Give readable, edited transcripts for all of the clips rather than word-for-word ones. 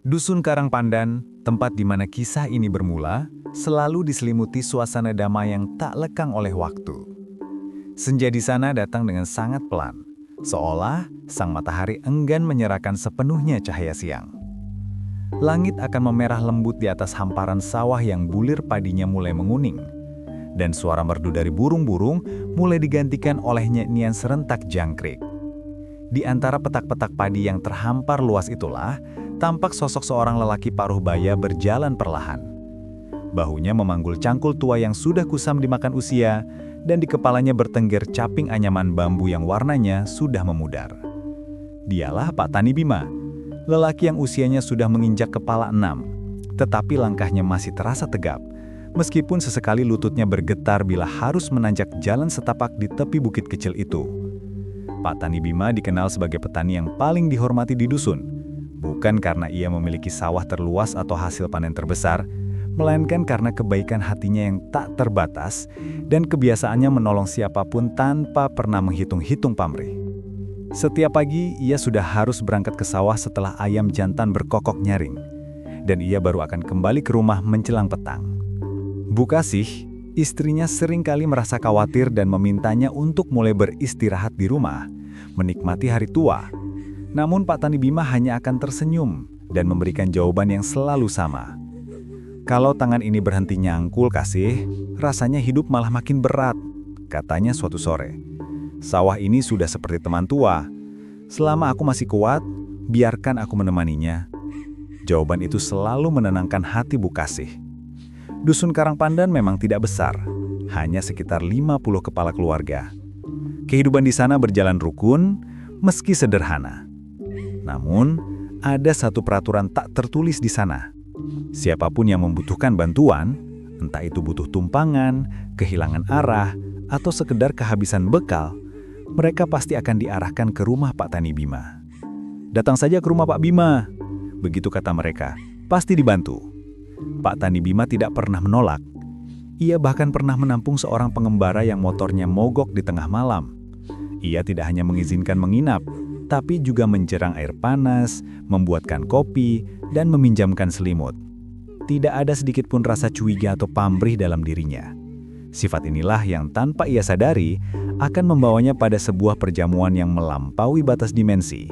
Dusun Karangpandan, tempat di mana kisah ini bermula, selalu diselimuti suasana damai yang tak lekang oleh waktu. Senja di sana datang dengan sangat pelan, seolah sang matahari enggan menyerahkan sepenuhnya cahaya siang. Langit akan memerah lembut di atas hamparan sawah yang bulir padinya mulai menguning, dan suara merdu dari burung-burung mulai digantikan oleh nyanyian serentak jangkrik. Di antara petak-petak padi yang terhampar luas itulah, tampak sosok seorang lelaki paruh baya berjalan perlahan. Bahunya memanggul cangkul tua yang sudah kusam dimakan usia, dan di kepalanya bertengger caping anyaman bambu yang warnanya sudah memudar. Dialah Pak Tani Bima, lelaki yang usianya sudah menginjak kepala 6, tetapi langkahnya masih terasa tegap, meskipun sesekali lututnya bergetar bila harus menanjak jalan setapak di tepi bukit kecil itu. Pak Tani Bima dikenal sebagai petani yang paling dihormati di dusun, bukan karena ia memiliki sawah terluas atau hasil panen terbesar, melainkan karena kebaikan hatinya yang tak terbatas dan kebiasaannya menolong siapapun tanpa pernah menghitung-hitung pamrih. Setiap pagi, ia sudah harus berangkat ke sawah setelah ayam jantan berkokok nyaring, dan ia baru akan kembali ke rumah menjelang petang. Bu Kasih, istrinya sering kali merasa khawatir dan memintanya untuk mulai beristirahat di rumah, menikmati hari tua. Namun Pak Tani Bima hanya akan tersenyum dan memberikan jawaban yang selalu sama. Kalau tangan ini berhenti nyangkul, Kasih, rasanya hidup malah makin berat, katanya suatu sore. Sawah ini sudah seperti teman tua. Selama aku masih kuat, biarkan aku menemaninya. Jawaban itu selalu menenangkan hati Bu Kasih. Dusun Karangpandan memang tidak besar, hanya sekitar 50 kepala keluarga. Kehidupan di sana berjalan rukun, meski sederhana. Namun, ada satu peraturan tak tertulis di sana. Siapapun yang membutuhkan bantuan, entah itu butuh tumpangan, kehilangan arah, atau sekedar kehabisan bekal, mereka pasti akan diarahkan ke rumah Pak Tani Bima. Datang saja ke rumah Pak Bima, begitu kata mereka, pasti dibantu. Pak Tani Bima tidak pernah menolak. Ia bahkan pernah menampung seorang pengembara yang motornya mogok di tengah malam. Ia tidak hanya mengizinkan menginap, tapi juga menjerang air panas, membuatkan kopi, dan meminjamkan selimut. Tidak ada sedikit pun rasa curiga atau pamrih dalam dirinya. Sifat inilah yang tanpa ia sadari akan membawanya pada sebuah perjamuan yang melampaui batas dimensi.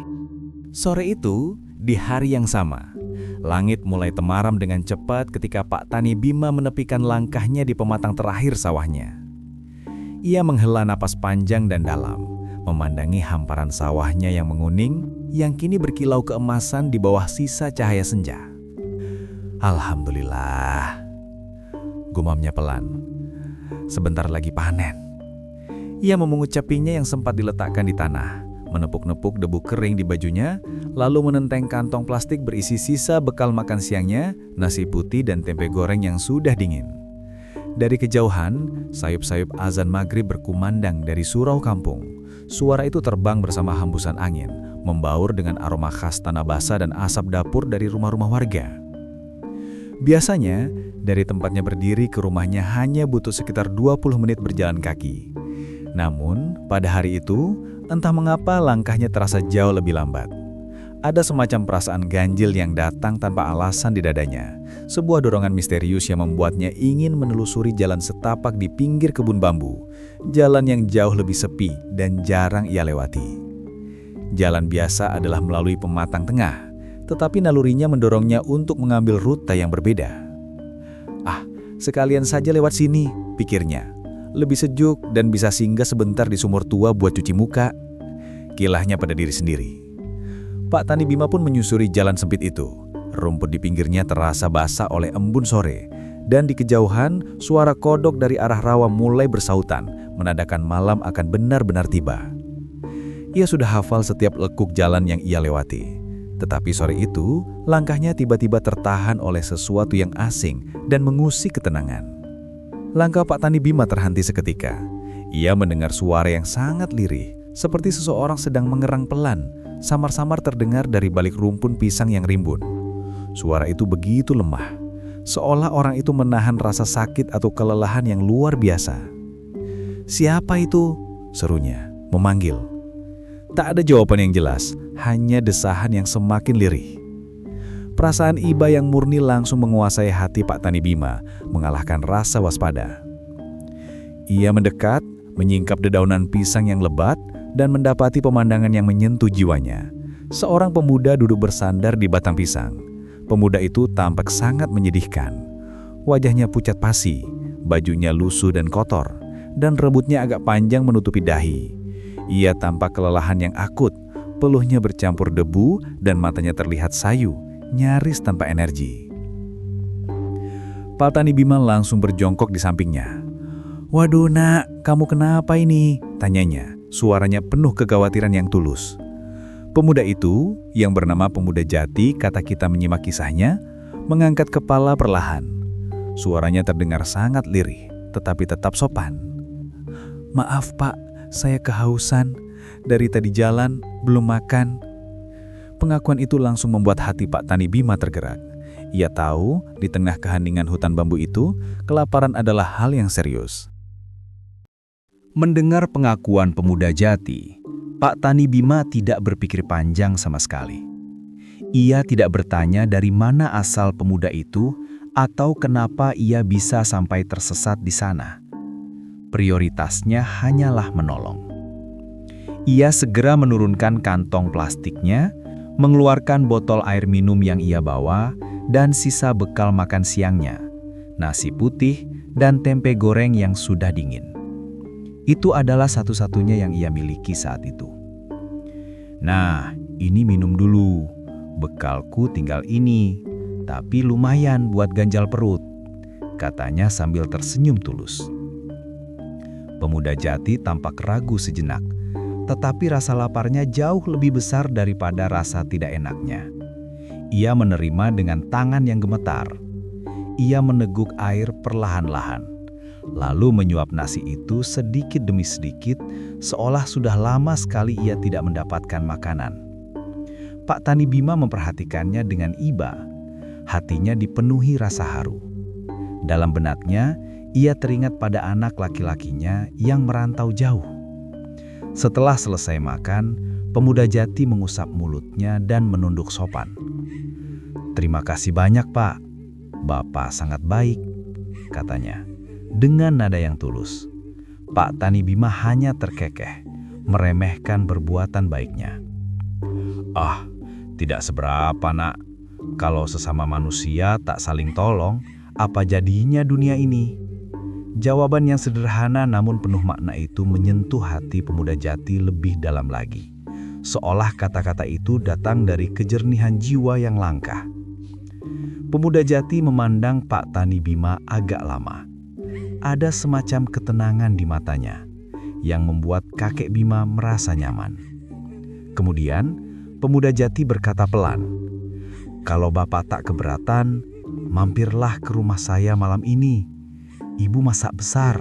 Sore itu, di hari yang sama, langit mulai temaram dengan cepat ketika Pak Tani Bima menepikan langkahnya di pematang terakhir sawahnya. Ia menghela napas panjang dan dalam, memandangi hamparan sawahnya yang menguning, yang kini berkilau keemasan di bawah sisa cahaya senja. Alhamdulillah, gumamnya pelan. Sebentar lagi panen. Ia memungut capinya yang sempat diletakkan di tanah, menepuk-nepuk debu kering di bajunya, lalu menenteng kantong plastik berisi sisa bekal makan siangnya, nasi putih dan tempe goreng yang sudah dingin. Dari kejauhan, sayup-sayup azan maghrib berkumandang dari surau kampung. Suara itu terbang bersama hembusan angin, membaur dengan aroma khas tanah basah dan asap dapur dari rumah-rumah warga. Biasanya, dari tempatnya berdiri ke rumahnya hanya butuh sekitar 20 menit berjalan kaki. Namun, pada hari itu, entah mengapa langkahnya terasa jauh lebih lambat. Ada semacam perasaan ganjil yang datang tanpa alasan di dadanya. Sebuah dorongan misterius yang membuatnya ingin menelusuri jalan setapak di pinggir kebun bambu. Jalan yang jauh lebih sepi dan jarang ia lewati. Jalan biasa adalah melalui pematang tengah, tetapi nalurinya mendorongnya untuk mengambil rute yang berbeda. Ah, sekalian saja lewat sini, pikirnya. Lebih sejuk dan bisa singgah sebentar di sumur tua buat cuci muka. Kilahnya pada diri sendiri. Pak Tani Bima pun menyusuri jalan sempit itu. Rumput di pinggirnya terasa basah oleh embun sore. Dan di kejauhan, suara kodok dari arah rawa mulai bersautan, menandakan malam akan benar-benar tiba. Ia sudah hafal setiap lekuk jalan yang ia lewati. Tetapi sore itu, langkahnya tiba-tiba tertahan oleh sesuatu yang asing dan mengusik ketenangan. Langkah Pak Tani Bima terhenti seketika. Ia mendengar suara yang sangat lirih, seperti seseorang sedang mengerang pelan, samar-samar terdengar dari balik rumpun pisang yang rimbun. Suara itu begitu lemah, seolah orang itu menahan rasa sakit atau kelelahan yang luar biasa. "Siapa itu?" serunya, memanggil. Tak ada jawaban yang jelas, hanya desahan yang semakin lirih. Perasaan iba yang murni langsung menguasai hati Pak Tani Bima, mengalahkan rasa waspada. Ia mendekat, menyingkap dedaunan pisang yang lebat, dan mendapati pemandangan yang menyentuh jiwanya. Seorang pemuda duduk bersandar di batang pisang. Pemuda itu tampak sangat menyedihkan. Wajahnya pucat pasi, bajunya lusuh dan kotor, dan rambutnya agak panjang menutupi dahi. Ia tampak kelelahan yang akut, peluhnya bercampur debu dan matanya terlihat sayu, nyaris tanpa energi. Pak Tani Bima langsung berjongkok di sampingnya. "Waduh nak, kamu kenapa ini?" tanyanya, suaranya penuh kekhawatiran yang tulus. Pemuda itu, yang bernama Pemuda Jati, kata kita menyimak kisahnya, mengangkat kepala perlahan. Suaranya terdengar sangat lirih, tetapi tetap sopan. "Maaf pak, saya kehausan. Dari tadi jalan, belum makan." Pengakuan itu langsung membuat hati Pak Tani Bima tergerak. Ia tahu, di tengah keheningan hutan bambu itu, kelaparan adalah hal yang serius. Mendengar pengakuan Pemuda Jati, Pak Tani Bima tidak berpikir panjang sama sekali. Ia tidak bertanya dari mana asal pemuda itu atau kenapa ia bisa sampai tersesat di sana. Prioritasnya hanyalah menolong. Ia segera menurunkan kantong plastiknya, mengeluarkan botol air minum yang ia bawa, dan sisa bekal makan siangnya, nasi putih dan tempe goreng yang sudah dingin. Itu adalah satu-satunya yang ia miliki saat itu. "Nah, ini minum dulu. Bekalku tinggal ini, tapi lumayan buat ganjal perut," katanya sambil tersenyum tulus. Pemuda Jati tampak ragu sejenak, tetapi rasa laparnya jauh lebih besar daripada rasa tidak enaknya. Ia menerima dengan tangan yang gemetar. Ia meneguk air perlahan-lahan, lalu menyuap nasi itu sedikit demi sedikit, seolah sudah lama sekali ia tidak mendapatkan makanan. Pak Tani Bima memperhatikannya dengan iba. Hatinya dipenuhi rasa haru. Dalam benaknya, ia teringat pada anak laki-lakinya yang merantau jauh. Setelah selesai makan, Pemuda Jati mengusap mulutnya dan menunduk sopan. "Terima kasih banyak, Pak. Bapak sangat baik," katanya, dengan nada yang tulus. Pak Tani Bima hanya terkekeh, meremehkan perbuatan baiknya. "Ah, tidak seberapa, nak. Kalau sesama manusia tak saling tolong, apa jadinya dunia ini?" Jawaban yang sederhana namun penuh makna itu menyentuh hati Pemuda Jati lebih dalam lagi. Seolah kata-kata itu datang dari kejernihan jiwa yang langka. Pemuda Jati memandang Pak Tani Bima agak lama. Ada semacam ketenangan di matanya yang membuat kakek Bima merasa nyaman. Kemudian, Pemuda Jati berkata pelan, "Kalau Bapak tak keberatan, mampirlah ke rumah saya malam ini. Ibu masak besar,"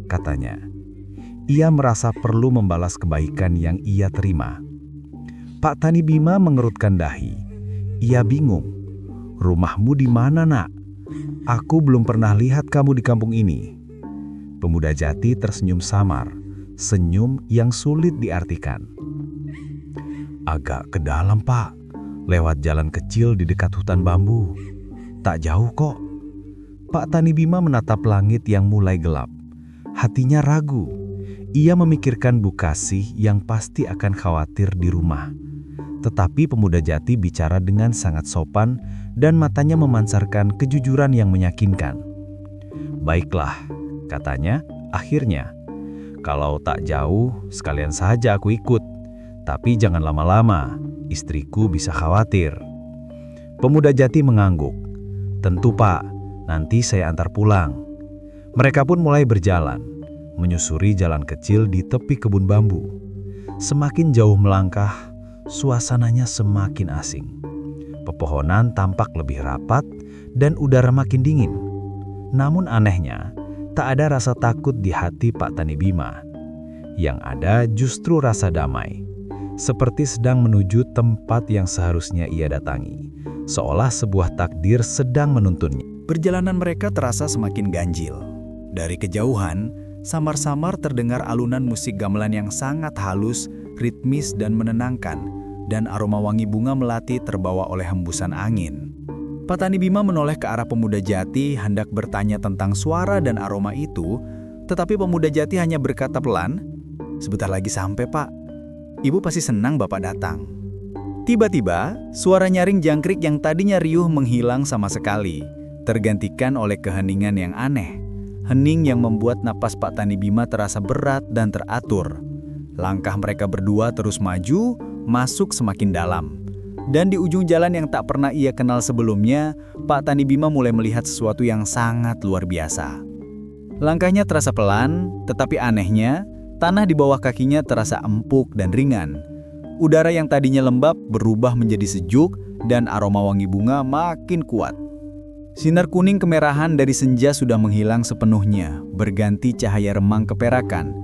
katanya. Ia merasa perlu membalas kebaikan yang ia terima. Pak Tani Bima mengerutkan dahi. Ia bingung. "Rumahmu di mana, nak? Aku belum pernah lihat kamu di kampung ini." Pemuda Jati tersenyum samar, senyum yang sulit diartikan. "Agak ke dalam, Pak. Lewat jalan kecil di dekat hutan bambu. Tak jauh kok." Pak Tani Bima menatap langit yang mulai gelap. Hatinya ragu. Ia memikirkan Bu Kasih yang pasti akan khawatir di rumah. Tetapi Pemuda Jati bicara dengan sangat sopan dan matanya memancarkan kejujuran yang meyakinkan. "Baiklah," katanya, akhirnya. "Kalau tak jauh, sekalian saja aku ikut. Tapi jangan lama-lama, istriku bisa khawatir." Pemuda Jati mengangguk. "Tentu, Pak. Nanti saya antar pulang." Mereka pun mulai berjalan, menyusuri jalan kecil di tepi kebun bambu. Semakin jauh melangkah, suasananya semakin asing. Pepohonan tampak lebih rapat dan udara makin dingin. Namun anehnya, tak ada rasa takut di hati Pak Tani Bima. Yang ada justru rasa damai, seperti sedang menuju tempat yang seharusnya ia datangi, seolah sebuah takdir sedang menuntunnya. Perjalanan mereka terasa semakin ganjil. Dari kejauhan, samar-samar terdengar alunan musik gamelan yang sangat halus, ritmis dan menenangkan, dan aroma wangi bunga melati terbawa oleh hembusan angin. Pak Tani Bima menoleh ke arah pemuda jati hendak bertanya tentang suara dan aroma itu, tetapi pemuda jati hanya berkata pelan, "Sebentar lagi sampai, Pak. Ibu pasti senang Bapak datang." Tiba-tiba, suara nyaring jangkrik yang tadinya riuh menghilang sama sekali, tergantikan oleh keheningan yang aneh. Hening yang membuat napas Pak Tani Bima terasa berat dan teratur. Langkah mereka berdua terus maju, masuk semakin dalam. Dan di ujung jalan yang tak pernah ia kenal sebelumnya, Pak Tani Bima mulai melihat sesuatu yang sangat luar biasa. Langkahnya terasa pelan, tetapi anehnya, tanah di bawah kakinya terasa empuk dan ringan. Udara yang tadinya lembab berubah menjadi sejuk dan aroma wangi bunga makin kuat. Sinar kuning kemerahan dari senja sudah menghilang sepenuhnya, berganti cahaya remang keperakan.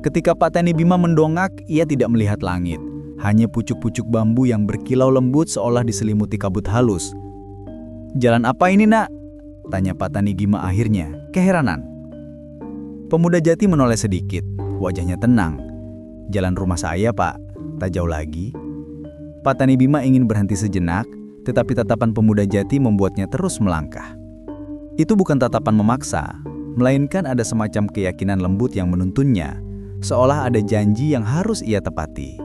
Ketika Pak Tani Bima mendongak, ia tidak melihat langit. Hanya pucuk-pucuk bambu yang berkilau lembut seolah diselimuti kabut halus. "Jalan apa ini, Nak?" tanya Pak Tani Bima akhirnya, keheranan. Pemuda jati menoleh sedikit, wajahnya tenang. "Jalan rumah saya, Pak, tak jauh lagi." Pak Tani Bima ingin berhenti sejenak, tetapi tatapan pemuda jati membuatnya terus melangkah. Itu bukan tatapan memaksa, melainkan ada semacam keyakinan lembut yang menuntunnya, seolah ada janji yang harus ia tepati.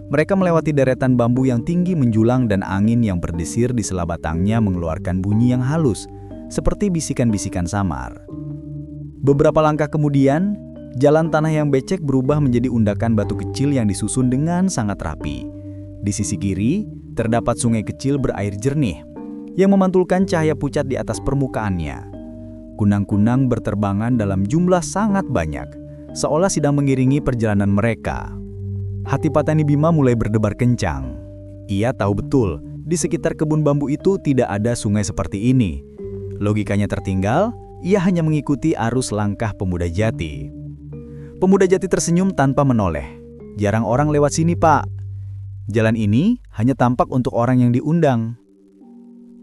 Mereka melewati deretan bambu yang tinggi menjulang dan angin yang berdesir di sela batangnya mengeluarkan bunyi yang halus, seperti bisikan-bisikan samar. Beberapa langkah kemudian, jalan tanah yang becek berubah menjadi undakan batu kecil yang disusun dengan sangat rapi. Di sisi kiri, terdapat sungai kecil berair jernih, yang memantulkan cahaya pucat di atas permukaannya. Kunang-kunang berterbangan dalam jumlah sangat banyak, seolah sedang mengiringi perjalanan mereka. Hati Pak Tani Bima mulai berdebar kencang. Ia tahu betul, di sekitar kebun bambu itu tidak ada sungai seperti ini. Logikanya tertinggal, ia hanya mengikuti arus langkah pemuda jati. Pemuda jati tersenyum tanpa menoleh. "Jarang orang lewat sini, Pak. Jalan ini hanya tampak untuk orang yang diundang."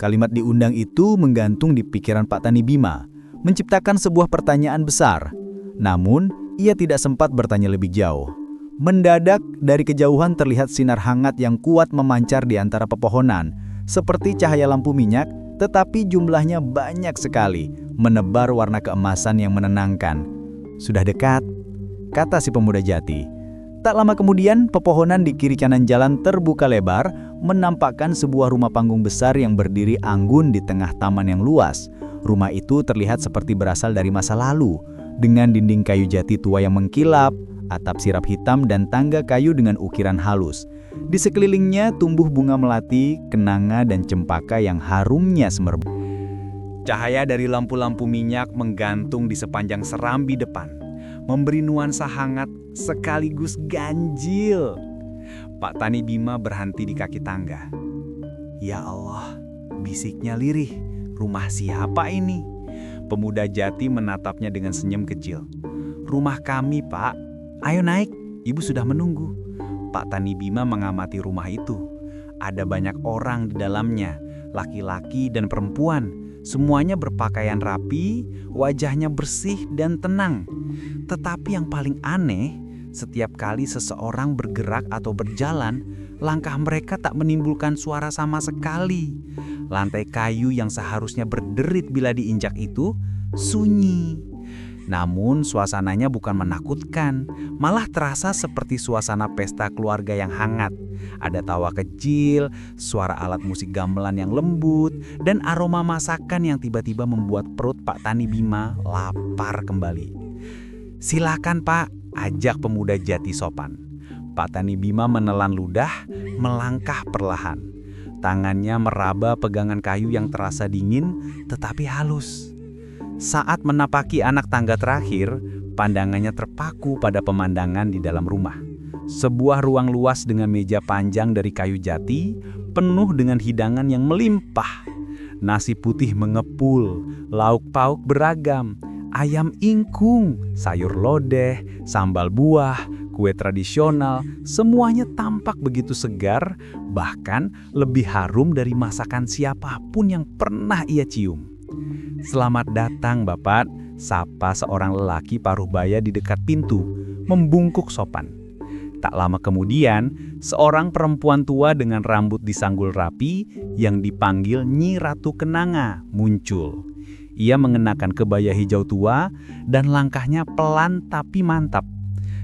Kalimat diundang itu menggantung di pikiran Pak Tani Bima, menciptakan sebuah pertanyaan besar. Namun, ia tidak sempat bertanya lebih jauh. Mendadak, dari kejauhan terlihat sinar hangat yang kuat memancar di antara pepohonan, seperti cahaya lampu minyak, tetapi jumlahnya banyak sekali, menebar warna keemasan yang menenangkan. "Sudah dekat," kata si pemuda jati. Tak lama kemudian, pepohonan di kiri kanan jalan terbuka lebar, menampakkan sebuah rumah panggung besar yang berdiri anggun di tengah taman yang luas. Rumah itu terlihat seperti berasal dari masa lalu, dengan dinding kayu jati tua yang mengkilap, atap sirap hitam dan tangga kayu dengan ukiran halus. Di sekelilingnya tumbuh bunga melati, kenanga dan cempaka yang harumnya semerbak. Cahaya dari lampu-lampu minyak menggantung di sepanjang serambi depan, memberi nuansa hangat sekaligus ganjil. Pak Tani Bima berhenti di kaki tangga. "Ya Allah," bisiknya lirih, "rumah siapa ini?" Pemuda jati menatapnya dengan senyum kecil. "Rumah kami, Pak. Ayo naik, ibu sudah menunggu." Pak Tani Bima mengamati rumah itu. Ada banyak orang di dalamnya, laki-laki dan perempuan. Semuanya berpakaian rapi, wajahnya bersih dan tenang. Tetapi yang paling aneh, setiap kali seseorang bergerak atau berjalan, langkah mereka tak menimbulkan suara sama sekali. Lantai kayu yang seharusnya berderit bila diinjak itu sunyi. Namun suasananya bukan menakutkan, malah terasa seperti suasana pesta keluarga yang hangat. Ada tawa kecil, suara alat musik gamelan yang lembut, dan aroma masakan yang tiba-tiba membuat perut Pak Tani Bima lapar kembali. "Silakan, Pak," ajak pemuda jati sopan. Pak Tani Bima menelan ludah, melangkah perlahan. Tangannya meraba pegangan kayu yang terasa dingin tetapi halus. Saat menapaki anak tangga terakhir, pandangannya terpaku pada pemandangan di dalam rumah. Sebuah ruang luas dengan meja panjang dari kayu jati, penuh dengan hidangan yang melimpah. Nasi putih mengepul, lauk pauk beragam, ayam ingkung, sayur lodeh, sambal buah, kue tradisional, semuanya tampak begitu segar, bahkan lebih harum dari masakan siapapun yang pernah ia cium. "Selamat datang, Bapak," sapa seorang lelaki paruh baya di dekat pintu, membungkuk sopan. Tak lama kemudian, seorang perempuan tua dengan rambut disanggul rapi yang dipanggil Nyi Ratu Kenanga muncul. Ia mengenakan kebaya hijau tua dan langkahnya pelan tapi mantap.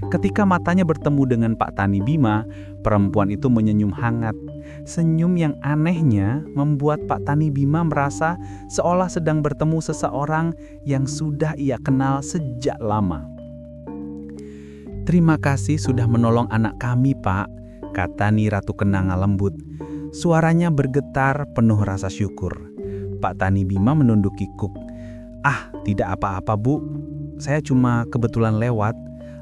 Ketika matanya bertemu dengan Pak Tani Bima, perempuan itu menyenyum hangat. Senyum yang anehnya membuat Pak Tani Bima merasa seolah sedang bertemu seseorang yang sudah ia kenal sejak lama. "Terima kasih sudah menolong anak kami, Pak," kata Nyi Ratu Kenanga lembut. Suaranya bergetar penuh rasa syukur. Pak Tani Bima menunduk kikuk. "Ah, tidak apa-apa, Bu. Saya cuma kebetulan lewat.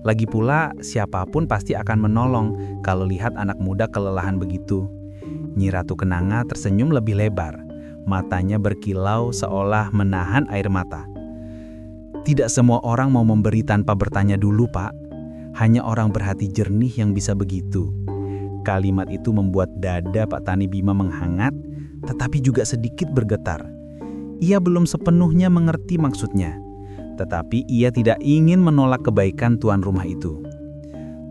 Lagi pula, siapapun pasti akan menolong kalau lihat anak muda kelelahan begitu." Nyi Ratu Kenanga tersenyum lebih lebar. Matanya berkilau seolah menahan air mata. "Tidak semua orang mau memberi tanpa bertanya dulu, Pak. Hanya orang berhati jernih yang bisa begitu." Kalimat itu membuat dada Pak Tani Bima menghangat, tetapi juga sedikit bergetar. Ia belum sepenuhnya mengerti maksudnya, tetapi ia tidak ingin menolak kebaikan tuan rumah itu.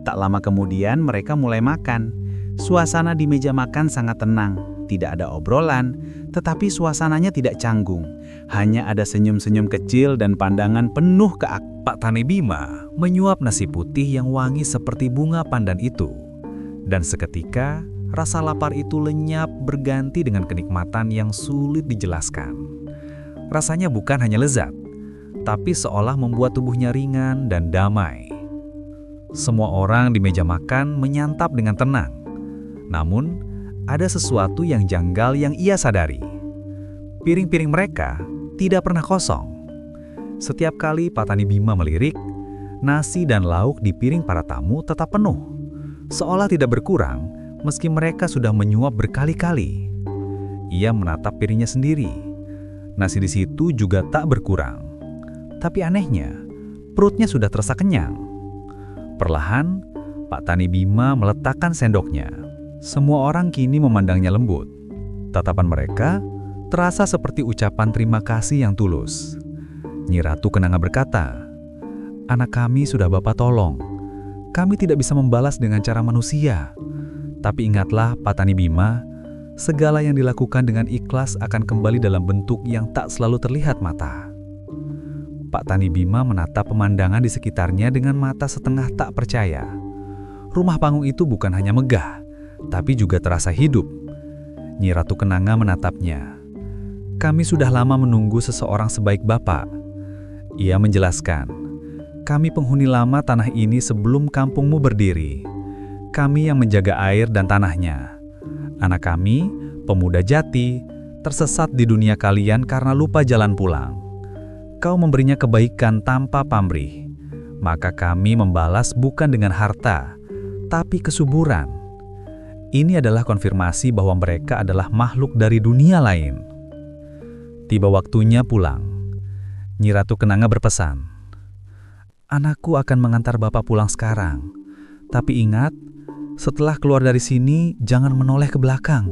Tak lama kemudian mereka mulai makan. Suasana di meja makan sangat tenang, tidak ada obrolan, tetapi suasananya tidak canggung. Hanya ada senyum-senyum kecil dan pandangan penuh Pak Tani Bima menyuap nasi putih yang wangi seperti bunga pandan itu. Dan seketika, rasa lapar itu lenyap berganti dengan kenikmatan yang sulit dijelaskan. Rasanya bukan hanya lezat, tapi seolah membuat tubuhnya ringan dan damai. Semua orang di meja makan menyantap dengan tenang. Namun, ada sesuatu yang janggal yang ia sadari. Piring-piring mereka tidak pernah kosong. Setiap kali Pak Tani Bima melirik, nasi dan lauk di piring para tamu tetap penuh, seolah tidak berkurang meski mereka sudah menyuap berkali-kali. Ia menatap piringnya sendiri. Nasi di situ juga tak berkurang. Tapi anehnya, perutnya sudah terasa kenyang. Perlahan, Pak Tani Bima meletakkan sendoknya. Semua orang kini memandangnya lembut. Tatapan mereka terasa seperti ucapan terima kasih yang tulus. Nyi Ratu Kenanga berkata, "Anak kami sudah Bapak tolong. Kami tidak bisa membalas dengan cara manusia. Tapi ingatlah Pak Tani Bima, segala yang dilakukan dengan ikhlas akan kembali dalam bentuk yang tak selalu terlihat mata." Pak Tani Bima menatap pemandangan di sekitarnya dengan mata setengah tak percaya. Rumah panggung itu bukan hanya megah, tapi juga terasa hidup. Nyi Ratu Kenanga menatapnya. "Kami sudah lama menunggu seseorang sebaik Bapak." Ia menjelaskan, "Kami penghuni lama tanah ini sebelum kampungmu berdiri. Kami yang menjaga air dan tanahnya. Anak kami, pemuda jati, tersesat di dunia kalian karena lupa jalan pulang. Kau memberinya kebaikan tanpa pamrih. Maka kami membalas bukan dengan harta, tapi kesuburan. Ini adalah konfirmasi bahwa mereka adalah makhluk dari dunia lain." Tiba waktunya pulang. Nyi Ratu Kenanga berpesan, "Anakku akan mengantar Bapak pulang sekarang. Tapi ingat, setelah keluar dari sini jangan menoleh ke belakang.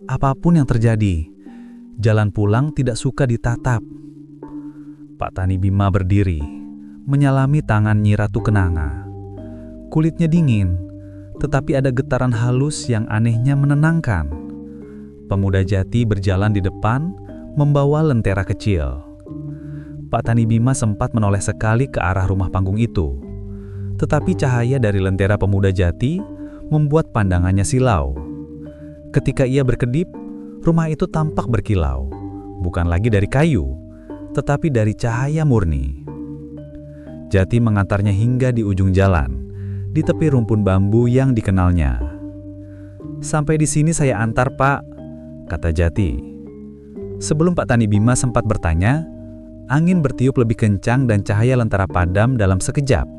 Apapun yang terjadi, jalan pulang tidak suka ditatap." Pak Tani Bima berdiri, menyalami tangan Nyi Ratu Kenanga. Kulitnya dingin, tetapi ada getaran halus yang anehnya menenangkan. Pemuda jati berjalan di depan, membawa lentera kecil. Pak Tani Bima sempat menoleh sekali ke arah rumah panggung itu. Tetapi cahaya dari lentera pemuda jati membuat pandangannya silau. Ketika ia berkedip, rumah itu tampak berkilau. Bukan lagi dari kayu, tetapi dari cahaya murni. Jati mengantarnya hingga di ujung jalan, di tepi rumpun bambu yang dikenalnya. "Sampai di sini saya antar, Pak," kata Jati. Sebelum Pak Tani Bima sempat bertanya, angin bertiup lebih kencang dan cahaya lentera padam dalam sekejap.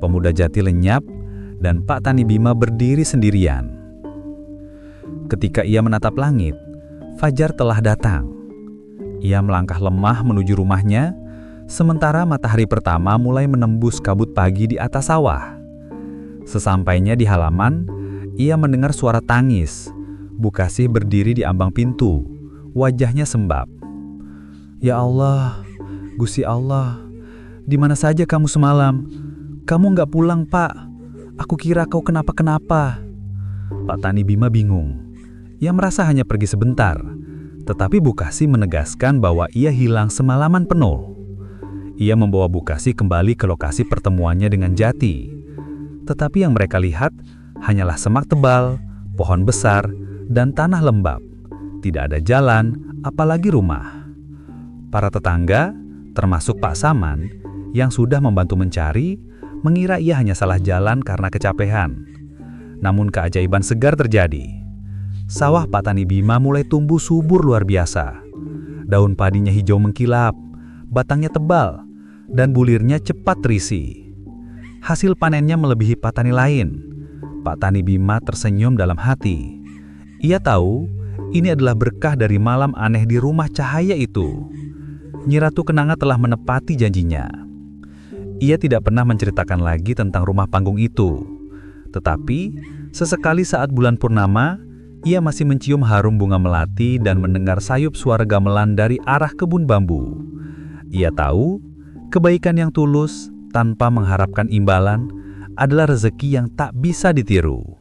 Pemuda jati lenyap dan Pak Tani Bima berdiri sendirian. Ketika ia menatap langit, fajar telah datang. Ia melangkah lemah menuju rumahnya, sementara matahari pertama mulai menembus kabut pagi di atas sawah. Sesampainya di halaman, ia mendengar suara tangis. Bu Kasih berdiri di ambang pintu, wajahnya sembab. "Ya Allah, Gusti Allah, di mana saja kamu semalam? Kamu nggak pulang, Pak? Aku kira kau kenapa-kenapa." Pak Tani Bima bingung. Ia merasa hanya pergi sebentar, tetapi Bukasi menegaskan bahwa ia hilang semalaman penuh. Ia membawa Bukasi kembali ke lokasi pertemuannya dengan Jati. Tetapi yang mereka lihat hanyalah semak tebal, pohon besar, dan tanah lembab. Tidak ada jalan, apalagi rumah. Para tetangga, termasuk Pak Saman, yang sudah membantu mencari, mengira ia hanya salah jalan karena kecapean. Namun keajaiban segar terjadi. Sawah Pak Tani Bima mulai tumbuh subur luar biasa. Daun padinya hijau mengkilap, batangnya tebal, dan bulirnya cepat terisi. Hasil panennya melebihi petani lain. Pak Tani Bima tersenyum dalam hati. Ia tahu ini adalah berkah dari malam aneh di rumah cahaya itu. Nyi Ratu Kenanga telah menepati janjinya. Ia tidak pernah menceritakan lagi tentang rumah panggung itu. Tetapi, sesekali saat bulan purnama, ia masih mencium harum bunga melati dan mendengar sayup suara gamelan dari arah kebun bambu. Ia tahu, kebaikan yang tulus, tanpa mengharapkan imbalan, adalah rezeki yang tak bisa ditiru.